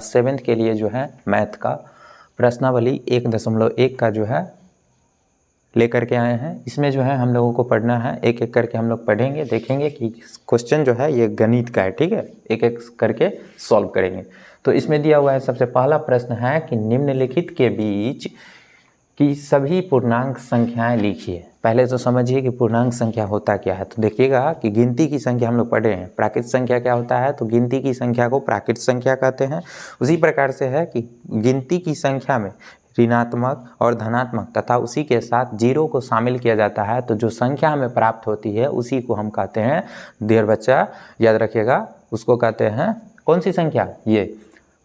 7th के लिए जो है मैथ का प्रश्नावली 1.1 का जो है लेकर के आए हैं। इसमें जो है हम लोगों को पढ़ना है, एक एक करके हम लोग पढ़ेंगे, देखेंगे कि क्वेश्चन जो है ये गणित का है, ठीक है, एक एक करके सॉल्व करेंगे। तो इसमें दिया हुआ है, सबसे पहला प्रश्न है कि निम्नलिखित के बीच की सभी पूर्णांक संख्याएं लिखिए। पहले तो समझिए कि पूर्णांक संख्या होता क्या है। तो देखिएगा कि गिनती की संख्या हम लोग पढ़े हैं, प्राकृत संख्या क्या होता है, तो गिनती की संख्या को प्राकृत संख्या कहते हैं। उसी प्रकार से है कि गिनती की संख्या में ऋणात्मक और धनात्मक तथा उसी के साथ जीरो को शामिल किया जाता है, तो जो संख्या हमें प्राप्त होती है उसी को हम कहते हैं, डियर बच्चा याद रखिएगा, उसको कहते हैं कौन सी संख्या, ये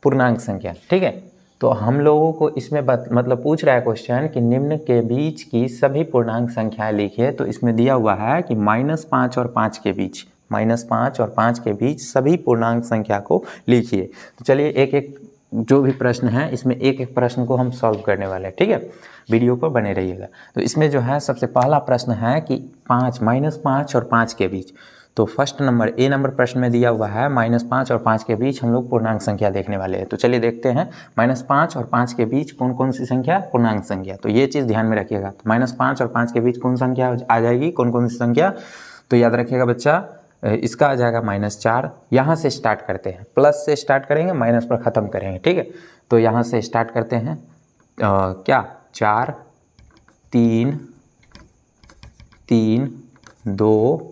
पूर्णांक संख्या, ठीक है। तो हम लोगों को इसमें मतलब पूछ रहा है क्वेश्चन कि निम्न के बीच की सभी पूर्णांक संख्याएं लिखिए। तो इसमें दिया हुआ है कि -5 और 5 के बीच, -5 और 5 के बीच सभी पूर्णांक संख्या को लिखिए। तो चलिए एक एक जो भी प्रश्न है इसमें एक एक प्रश्न को हम सॉल्व करने वाले हैं, ठीक है, वीडियो पर बने रहिएगा। तो इसमें जो है सबसे पहला प्रश्न है कि -5 और 5 के बीच। तो फर्स्ट नंबर ए नंबर प्रश्न में दिया हुआ है -5 और 5 के बीच हम लोग पूर्णांक संख्या देखने वाले हैं। तो चलिए देखते हैं -5 और 5 के बीच कौन कौन सी संख्या पूर्णांक संख्या। तो ये चीज़ ध्यान में रखिएगा। तो -5 और 5 के बीच कौन संख्या आ जाएगी, कौन कौन सी संख्या, तो याद रखिएगा बच्चा, इसका आ जाएगा -4। यहाँ से स्टार्ट करते हैं, प्लस से स्टार्ट करेंगे, माइनस पर ख़त्म करेंगे, ठीक है। तो यहाँ से स्टार्ट करते हैं, क्या 4 3 3 2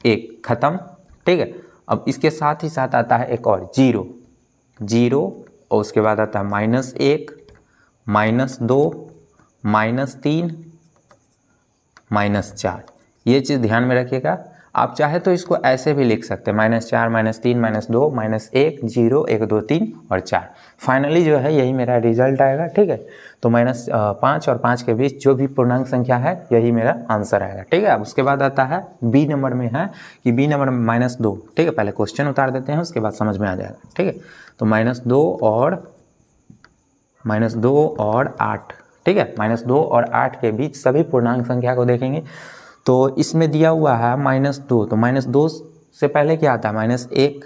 1 ख़त्म, ठीक है। अब इसके साथ ही साथ आता है एक और 0 0 और उसके बाद आता है -1 -2 -3 -4। ये चीज़ ध्यान में रखिएगा। आप चाहे तो इसको ऐसे भी लिख सकते हैं, -4 -3 -2 -1 0 1 2 3 और 4। फाइनली जो है यही मेरा रिजल्ट आएगा, ठीक है। तो -5 और 5 के बीच जो भी पूर्णांक संख्या है यही मेरा आंसर आएगा, ठीक है। अब उसके बाद आता है बी नंबर में, है कि बी नंबर में -2, ठीक है। पहले क्वेश्चन उतार देते हैं, उसके बाद समझ में आ जाएगा, ठीक है। तो -2 और 8, ठीक है, -2 और 8 के बीच सभी पूर्णांक संख्या को देखेंगे। तो इसमें दिया हुआ है -2, तो -2 से पहले क्या आता है, -1,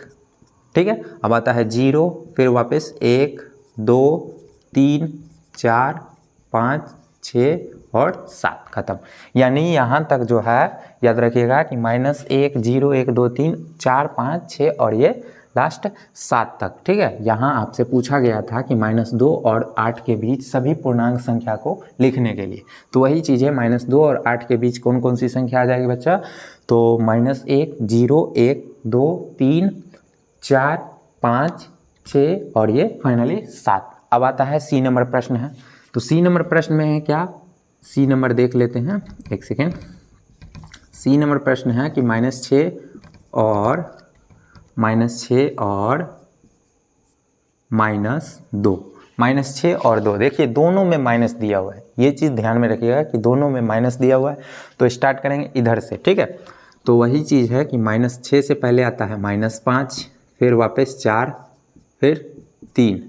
ठीक है। अब आता है 0, फिर वापस 1 2 3 4 5 6 और 7 ख़त्म। यानी यहाँ तक जो है याद रखिएगा कि -1 0 1 2 3 4 5 6 और ये लास्ट 7 तक, ठीक है। यहाँ आपसे पूछा गया था कि -2 और 8 के बीच सभी पूर्णांक संख्या को लिखने के लिए। तो वही चीज़ है, -2 और 8 के बीच कौन कौन सी संख्या आ जाएगी बच्चा, तो -1 0 1 2 3 4 5 6 और ये फाइनली 7। अब आता है सी नंबर प्रश्न है। तो सी नंबर प्रश्न में है क्या, सी नंबर देख लेते हैं, एक सेकेंड। सी नंबर प्रश्न है कि -6 और -2 और 2, देखिए दोनों में माइनस दिया हुआ है, ये चीज़ ध्यान में रखिएगा कि दोनों में माइनस दिया हुआ है। तो स्टार्ट करेंगे इधर से, ठीक है। तो वही चीज़ है कि -6 से पहले आता है -5, फिर वापस 4, फिर 3,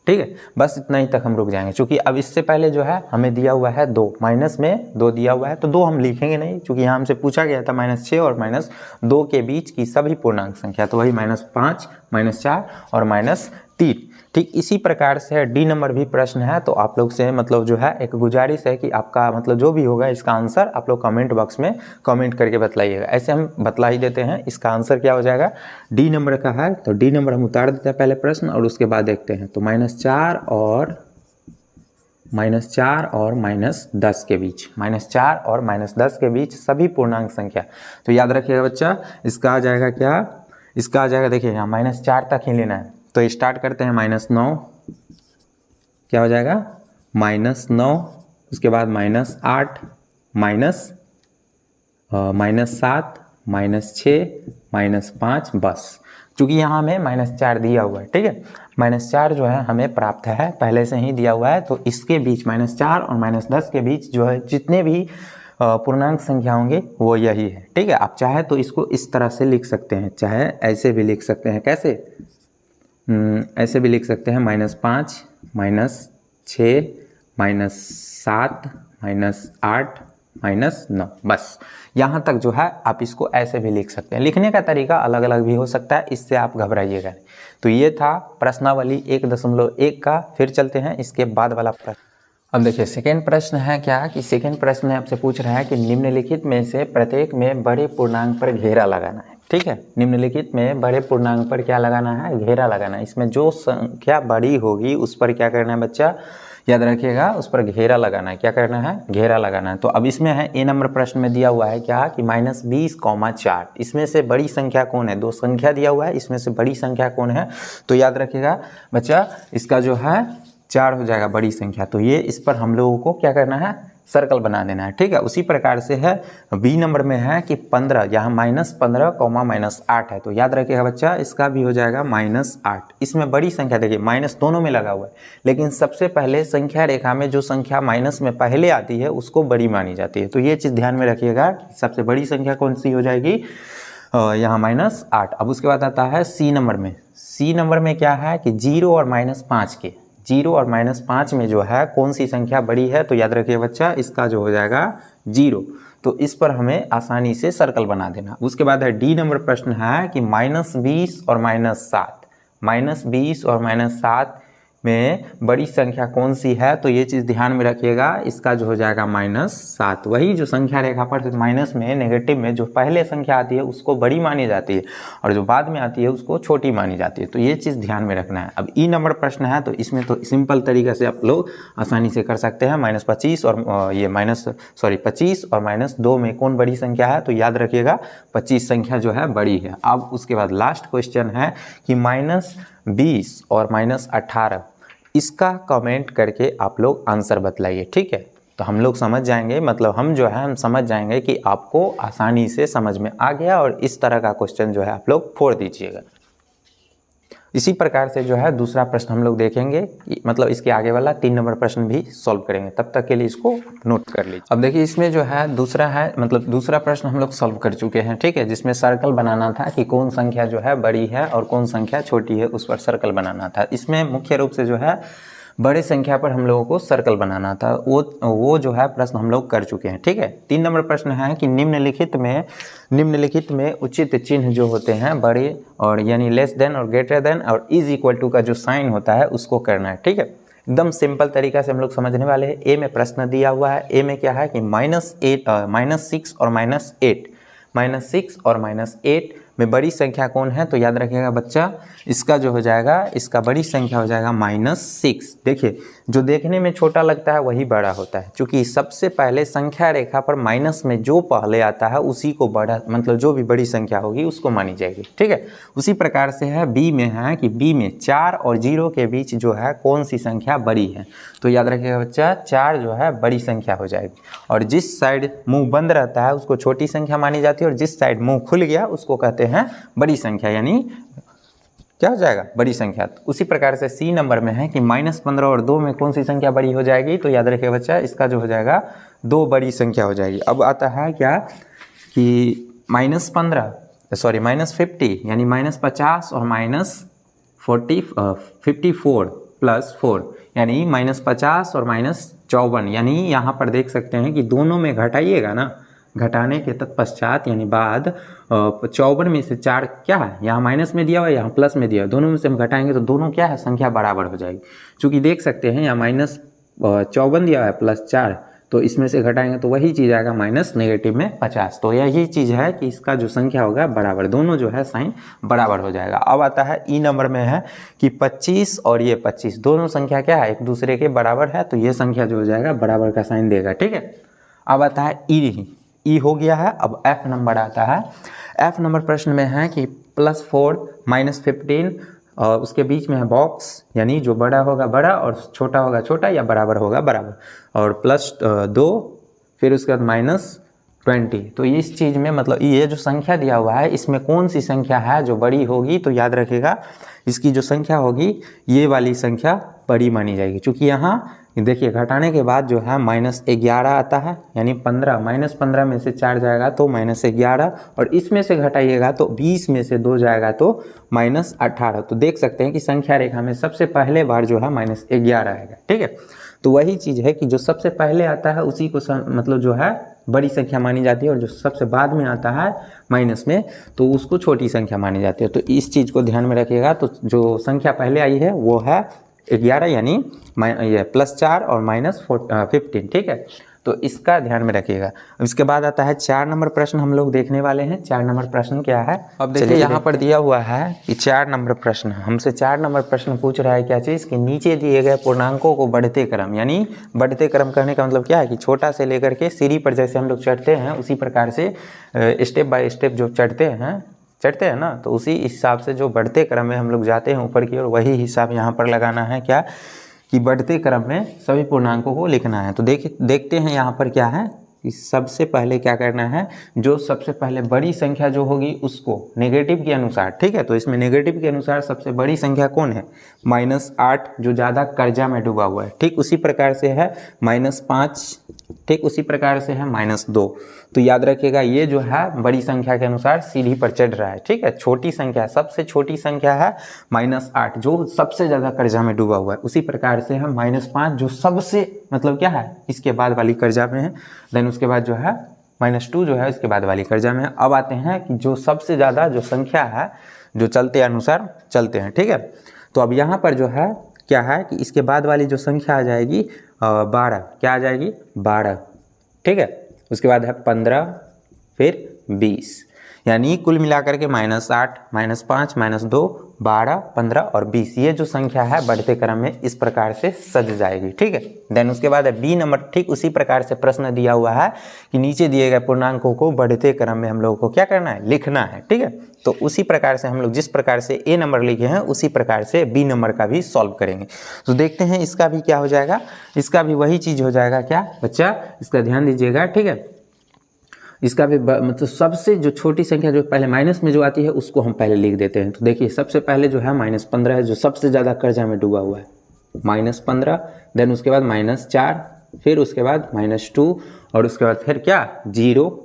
ठीक है। बस इतना ही तक हम रुक जाएंगे, क्योंकि अब इससे पहले जो है हमें दिया हुआ है 2, माइनस में 2 दिया हुआ है, तो 2 हम लिखेंगे नहीं, क्योंकि यहाँ हमसे पूछा गया था -6 और -2 के बीच की सभी पूर्णांक संख्या। तो वही -5 -4 और -3। ठीक इसी प्रकार से डी नंबर भी प्रश्न है। तो आप लोग से मतलब जो है एक गुजारिश है कि आपका मतलब जो भी होगा इसका आंसर आप लोग कमेंट बॉक्स में कमेंट करके बतलाइएगा। ऐसे हम बतला ही देते हैं, इसका आंसर क्या हो जाएगा, डी नंबर का है। तो डी नंबर हम उतार देते हैं पहले प्रश्न और उसके बाद देखते हैं। तो -4 और -10 के बीच, -4 और -10 के बीच सभी पूर्णांक संख्या। तो याद रखिएगा बच्चा, इसका आ जाएगा क्या, इसका आ जाएगा, देखिए यहाँ -4 तक ही लेना है। तो स्टार्ट करते हैं -9, क्या हो जाएगा -9, उसके बाद -8 -7 -6 -5, बस चूँकि यहाँ हमें -4 दिया हुआ है, ठीक है। -4 जो है हमें प्राप्त है, पहले से ही दिया हुआ है। तो इसके बीच -4 और -10 के बीच जो है जितने भी पूर्णांक संख्या होंगे वो यही है, ठीक है। आप चाहे तो इसको इस तरह से लिख सकते हैं, चाहे ऐसे भी लिख सकते हैं। कैसे, ऐसे भी लिख सकते हैं, -5 -6 -7 -8 -9। बस यहाँ तक जो है आप इसको ऐसे भी लिख सकते हैं। लिखने का तरीका अलग अलग भी हो सकता है, इससे आप घबराइएगा नहीं। तो ये था प्रश्नावली 1.1 का। फिर चलते हैं इसके बाद वाला प्रश्न। अब देखिए सेकेंड प्रश्न है क्या कि सेकेंड प्रश्न आपसे पूछ रहा है कि निम्नलिखित में से प्रत्येक में बड़े पूर्णांक पर घेरा लगाना है। ठीक है, निम्नलिखित में बड़े पूर्णांक पर क्या लगाना है? घेरा लगाना है। इसमें जो संख्या बड़ी होगी उस पर क्या करना है बच्चा? याद रखिएगा, उस पर घेरा लगाना है। क्या करना है? घेरा लगाना है। तो अब इसमें है ए नंबर प्रश्न में दिया हुआ है क्या कि -20,4। इसमें से बड़ी संख्या कौन है? दो संख्या दिया हुआ है, इसमें से बड़ी संख्या कौन है? तो याद रखिएगा बच्चा, इसका जो है 4 हो जाएगा बड़ी संख्या। तो ये इस पर हम लोगों को क्या करना है? सर्कल बना देना है। ठीक है, उसी प्रकार से है बी नंबर में है कि 15, यहाँ -15, -8 है। तो याद रखिएगा बच्चा, इसका भी हो जाएगा -8। इसमें बड़ी संख्या देखिए माइनस दोनों में लगा हुआ है, लेकिन सबसे पहले संख्या रेखा में जो संख्या माइनस में पहले आती है उसको बड़ी मानी जाती है। तो ये चीज़ ध्यान में रखिएगा, सबसे बड़ी संख्या कौन सी हो जाएगी? यहाँ -8। अब उसके बाद आता है सी नंबर में। सी नंबर में क्या है कि 0 और -5 के 0 और -5 में जो है कौन सी संख्या बड़ी है? तो याद रखिए बच्चा, इसका जो हो जाएगा 0। तो इस पर हमें आसानी से सर्कल बना देना। उसके बाद है डी नंबर प्रश्न है कि -20 और -7। -20 और -7 में बड़ी संख्या कौन सी है? तो ये चीज़ ध्यान में रखिएगा, इसका जो हो जाएगा -7। वही जो संख्या रेखा पर माइनस में, नेगेटिव में जो पहले संख्या आती है उसको बड़ी मानी जाती है और जो बाद में आती है उसको छोटी मानी जाती है। तो ये चीज़ ध्यान में रखना है। अब ई नंबर प्रश्न है तो इसमें तो सिंपल तरीके से आप लोग आसानी से कर सकते हैं। -25 और ये 25 और -2 में कौन बड़ी संख्या है? तो याद रखिएगा 25 संख्या जो है बड़ी है। अब उसके बाद लास्ट क्वेश्चन है कि -20 और -18, इसका कमेंट करके आप लोग आंसर बतलाइए। ठीक है, तो हम लोग समझ जाएंगे, मतलब हम जो है हम समझ जाएंगे कि आपको आसानी से समझ में आ गया और इस तरह का क्वेश्चन जो है आप लोग फोड़ दीजिएगा। इसी प्रकार से जो है दूसरा प्रश्न हम लोग देखेंगे, मतलब इसके आगे वाला 3 नंबर प्रश्न भी सॉल्व करेंगे। तब तक के लिए इसको नोट कर लीजिए। अब देखिए इसमें जो है दूसरा है, मतलब दूसरा प्रश्न हम लोग सॉल्व कर चुके हैं। ठीक है, जिसमें सर्कल बनाना था कि कौन संख्या जो है बड़ी है और कौन संख्या छोटी है, उस पर सर्कल बनाना था। इसमें मुख्य रूप से जो है बड़े संख्या पर हम लोगों को सर्कल बनाना था। वो जो है प्रश्न हम लोग कर चुके हैं। ठीक है, 3 नंबर प्रश्न है कि निम्नलिखित में उचित चिन्ह जो होते हैं बड़े और यानी लेस देन और ग्रेटर देन और इज इक्वल टू का जो साइन होता है उसको करना है। ठीक है, एकदम सिंपल तरीका से हम लोग समझने वाले हैं। ए में प्रश्न दिया हुआ है। ए में क्या है कि -6 और -8, -6 और -8 में बड़ी संख्या कौन है? तो याद रखिएगा बच्चा, इसका जो हो जाएगा, इसका बड़ी संख्या हो जाएगा -6। देखिए जो देखने में छोटा लगता है वही बड़ा होता है, क्योंकि सबसे पहले संख्या रेखा पर माइनस में जो पहले आता है उसी को बड़ा, मतलब जो भी बड़ी संख्या होगी उसको मानी जाएगी। ठीक है, उसी प्रकार से है बी में है कि बी में 4 और 0 के बीच जो है कौन सी संख्या बड़ी है? तो याद रखिएगा बच्चा, 4 जो है बड़ी संख्या हो जाएगी और जिस साइड मुंह बंद रहता है उसको छोटी संख्या मानी जाती है और जिस साइड मुंह खुल गया उसको कहते हैं बड़ी संख्या, यानी क्या हो जाएगा? बड़ी संख्या। तो उसी प्रकार से सी नंबर में है कि -15 और 2 में कौन सी संख्या बड़ी हो जाएगी? तो याद रखिए बच्चा, इसका जो हो जाएगा 2 बड़ी संख्या हो जाएगी। अब आता है क्या कि -50 यानी -50 और -54 + 4 यानी -50 और -54, यानी यहाँ पर देख सकते हैं कि दोनों में घटाइएगा ना, घटाने के तत्पश्चात यानी बाद 54 में से 4 क्या है? यहाँ माइनस में दिया हुआ है, यहाँ प्लस में दिया हुआ है। दोनों में से हम घटाएंगे तो दोनों क्या है? संख्या बराबर हो जाएगी। चूँकि देख सकते हैं यहाँ -54 दिया हुआ है +4, तो इसमें से घटाएंगे तो वही चीज़ आएगा माइनस नेगेटिव में 50। तो यही चीज़ है कि इसका जो संख्या होगा बराबर, दोनों जो है साइन बराबर हो जाएगा। अब आता है ई नंबर में है कि 25 और ये 25 दोनों संख्या क्या है? एक दूसरे के बराबर है, तो ये संख्या जो हो जाएगा बराबर का साइन देगा। ठीक है, अब आता है ई हो गया है। अब एफ नंबर आता है। एफ नंबर प्रश्न में है कि +4 -15 और उसके बीच में है बॉक्स, यानी जो बड़ा होगा बड़ा और छोटा होगा छोटा या बराबर होगा बराबर, और +2 फिर उसके बाद -20। तो इस चीज़ में मतलब ये जो संख्या दिया हुआ है इसमें कौन सी संख्या है जो बड़ी होगी? तो याद रखिएगा इसकी जो संख्या होगी ये वाली संख्या बड़ी मानी जाएगी, क्योंकि यहाँ देखिए घटाने के बाद जो है -11 आता है, यानी 15 -15 में से 4 जाएगा तो -11, और इसमें से घटाइएगा तो 20 में से 2 जाएगा तो -18। तो देख सकते हैं कि संख्या रेखा में सबसे पहले बार जो है -11 आएगा। ठीक है, तो वही चीज़ है कि जो सबसे पहले आता है उसी को मतलब जो है बड़ी संख्या मानी जाती है, और जो सबसे बाद में आता है माइनस में तो उसको छोटी संख्या मानी जाती है। तो इस चीज़ को ध्यान में रखिएगा। तो जो संख्या पहले आई है वो है 11, यानी ये +4 और -15। ठीक है, तो इसका ध्यान में रखिएगा। इसके बाद आता है 4 नंबर प्रश्न हम लोग देखने वाले हैं। 4 नंबर प्रश्न क्या है, अब देखिए यहाँ पर दिया हुआ है कि 4 नंबर प्रश्न हमसे 4 नंबर प्रश्न पूछ रहा है क्या चीज़ कि नीचे दिए गए पूर्णांकों को बढ़ते क्रम, यानी बढ़ते क्रम कहने का मतलब क्या है कि छोटा से लेकर के सीढ़ी पर जैसे हम लोग चढ़ते हैं उसी प्रकार से स्टेप बाय स्टेप जो चढ़ते हैं ना, तो उसी हिसाब से जो बढ़ते क्रम में हम लोग जाते हैं ऊपर की ओर, वही हिसाब यहाँ पर लगाना है क्या कि बढ़ते क्रम में सभी पूर्णांकों को लिखना है। तो देखते हैं यहाँ पर क्या है कि सबसे पहले क्या करना है, जो सबसे पहले बड़ी संख्या जो होगी उसको नेगेटिव के अनुसार, ठीक है, तो इसमें नेगेटिव के अनुसार सबसे बड़ी संख्या कौन है, -8 जो ज़्यादा कर्जा में डूबा हुआ है। ठीक उसी प्रकार से है -5, ठीक उसी प्रकार से है -2। तो याद रखिएगा ये जो है बड़ी संख्या के अनुसार सीढ़ी पर चढ़ रहा है। ठीक है, छोटी संख्या सबसे छोटी संख्या है -8 जो सबसे ज़्यादा कर्जा में डूबा हुआ है। उसी प्रकार से है -5 जो सबसे मतलब क्या है इसके बाद वाली कर्जा में है। देन उसके बाद जो है -2 जो है इसके बाद वाली कर्जा में है। अब आते हैं कि जो सबसे ज़्यादा जो संख्या है जो चलते अनुसार चलते हैं। ठीक है, तो अब यहाँ पर जो है क्या है कि इसके बाद वाली जो संख्या आ जाएगी 12, क्या आ जाएगी 12। ठीक है, उसके बाद है 15, फिर 20, यानी कुल मिलाकर के -8, -5, -2, 12, 15 और 20 ये जो संख्या है बढ़ते क्रम में इस प्रकार से सज जाएगी। ठीक है, देन उसके बाद है बी नंबर। ठीक उसी प्रकार से प्रश्न दिया हुआ है कि नीचे दिए गए पूर्णांकों को बढ़ते क्रम में हम लोगों को क्या करना है, लिखना है। ठीक है, तो उसी प्रकार से हम लोग जिस प्रकार से ए नंबर लिखे हैं उसी प्रकार से बी नंबर का भी सॉल्व करेंगे। तो देखते हैं इसका भी क्या हो जाएगा, इसका भी वही चीज़ हो जाएगा। क्या बच्चा, इसका ध्यान दीजिएगा। ठीक है, इसका भी मतलब सबसे जो छोटी संख्या जो पहले माइनस में जो आती है उसको हम पहले लिख देते हैं। तो देखिए सबसे पहले जो है -15 है जो सबसे ज़्यादा कर्जा में डूबा हुआ है, -15। देन उसके बाद -4, फिर उसके बाद -2 और उसके बाद फिर क्या 0,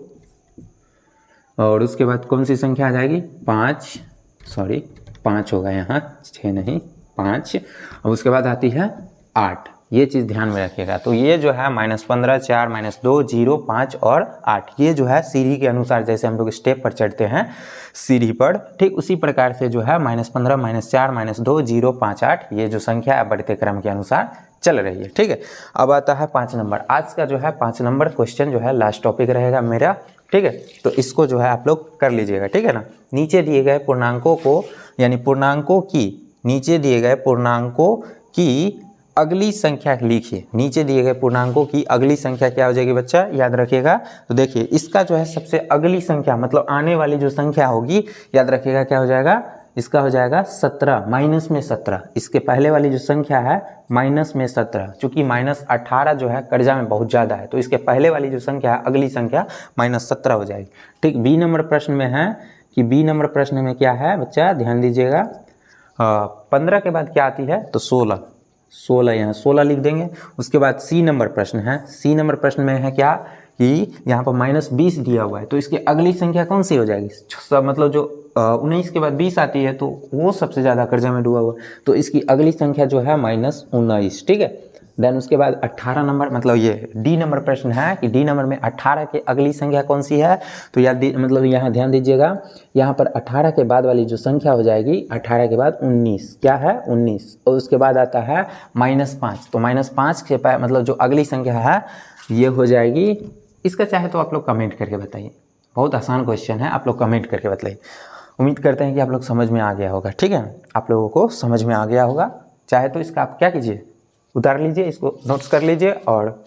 और उसके बाद कौन सी संख्या आ जाएगी 5 होगा यहाँ, 6 नहीं 5, और उसके बाद आती है 8। ये चीज़ ध्यान में रखिएगा। तो ये जो है -15, 4, -2, 0, 5 और 8 ये जो है सीढ़ी के अनुसार जैसे हम लोग स्टेप पर चढ़ते हैं सीढ़ी पर, ठीक उसी प्रकार से जो है -15, -4, -2, 0, 5, 8 ये जो संख्या है बढ़ते क्रम के अनुसार चल रही है। ठीक है, अब आता है 5 नंबर। आज का जो है 5 नंबर क्वेश्चन जो है लास्ट टॉपिक रहेगा मेरा। ठीक है, तो इसको जो है आप लोग कर लीजिएगा। ठीक है ना, नीचे दिए गए पूर्णांकों को यानी पूर्णांकों की नीचे दिए गए पूर्णांकों की अगली संख्या लिखिए। नीचे दिए गए पूर्णांकों की अगली संख्या क्या हो जाएगी बच्चा, याद रखिएगा। तो देखिए इसका जो है सबसे अगली संख्या मतलब आने वाली जो संख्या होगी याद रखिएगा क्या हो जाएगा, इसका हो जाएगा 17, माइनस में 17। इसके पहले वाली जो संख्या है माइनस में 17, चूँकि -18 जो है कर्जा में बहुत ज़्यादा है तो इसके पहले वाली जो संख्या है अगली संख्या -17 हो जाएगी। ठीक, बी नंबर प्रश्न में है कि बी नंबर प्रश्न में क्या है बच्चा, ध्यान दीजिएगा। 15 के बाद क्या आती है तो 16 यहाँ 16 लिख देंगे। उसके बाद सी नंबर प्रश्न है। सी नंबर प्रश्न में है क्या कि यहाँ पर -20 दिया हुआ है तो इसकी अगली संख्या कौन सी हो जाएगी, मतलब जो 19 के बाद 20 आती है तो वो सबसे ज़्यादा कर्जा में डूबा हुआ है तो इसकी अगली संख्या जो है -19। ठीक है, देन उसके बाद 18 नंबर मतलब ये डी नंबर प्रश्न है कि डी नंबर में 18 के अगली संख्या कौन सी है, तो याद मतलब यहाँ ध्यान दीजिएगा। यहाँ पर 18 के बाद वाली जो संख्या हो जाएगी 18 के बाद 19, क्या है 19, और उसके बाद आता है -5। तो -5 के मतलब जो अगली संख्या है ये हो जाएगी, इसका चाहे तो आप लोग कमेंट करके बताइए, बहुत आसान क्वेश्चन है, आप लोग कमेंट करके बताइए। उम्मीद करते हैं कि आप लोग समझ में आ गया होगा। ठीक है, आप लोगों को समझ में आ गया होगा। चाहे तो इसका आप क्या कीजिए, उतार लीजिए, इसको नोट्स कर लीजिए और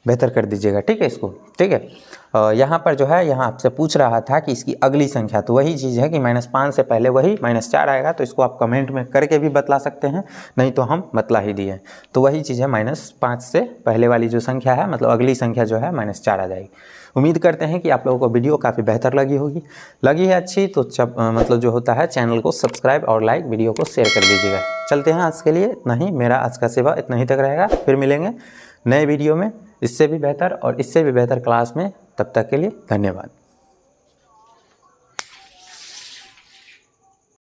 बेहतर कर दीजिएगा, ठीक है इसको, ठीक है। यहाँ पर जो है, यहाँ आपसे पूछ रहा था कि इसकी अगली संख्या, तो वही चीज़ है कि -5 से पहले वही -4 आएगा, तो इसको आप कमेंट में करके भी बतला सकते हैं, नहीं तो हम बतला ही दिए। तो वही चीज़ है, -5 से पहले वाली जो संख्या है, मतलब अगली संख्या जो है -4 आ जाएगी। उम्मीद करते हैं कि आप लोगों को वीडियो काफ़ी बेहतर लगी होगी। लगी है अच्छी तो मतलब जो होता है चैनल को सब्सक्राइब और लाइक, वीडियो को शेयर कर दीजिएगा। चलते हैं आज के लिए इतना ही, मेरा आज का सेवा इतना ही तक रहेगा। फिर मिलेंगे नए वीडियो में इससे भी बेहतर और इससे भी बेहतर क्लास में। तब तक के लिए धन्यवाद।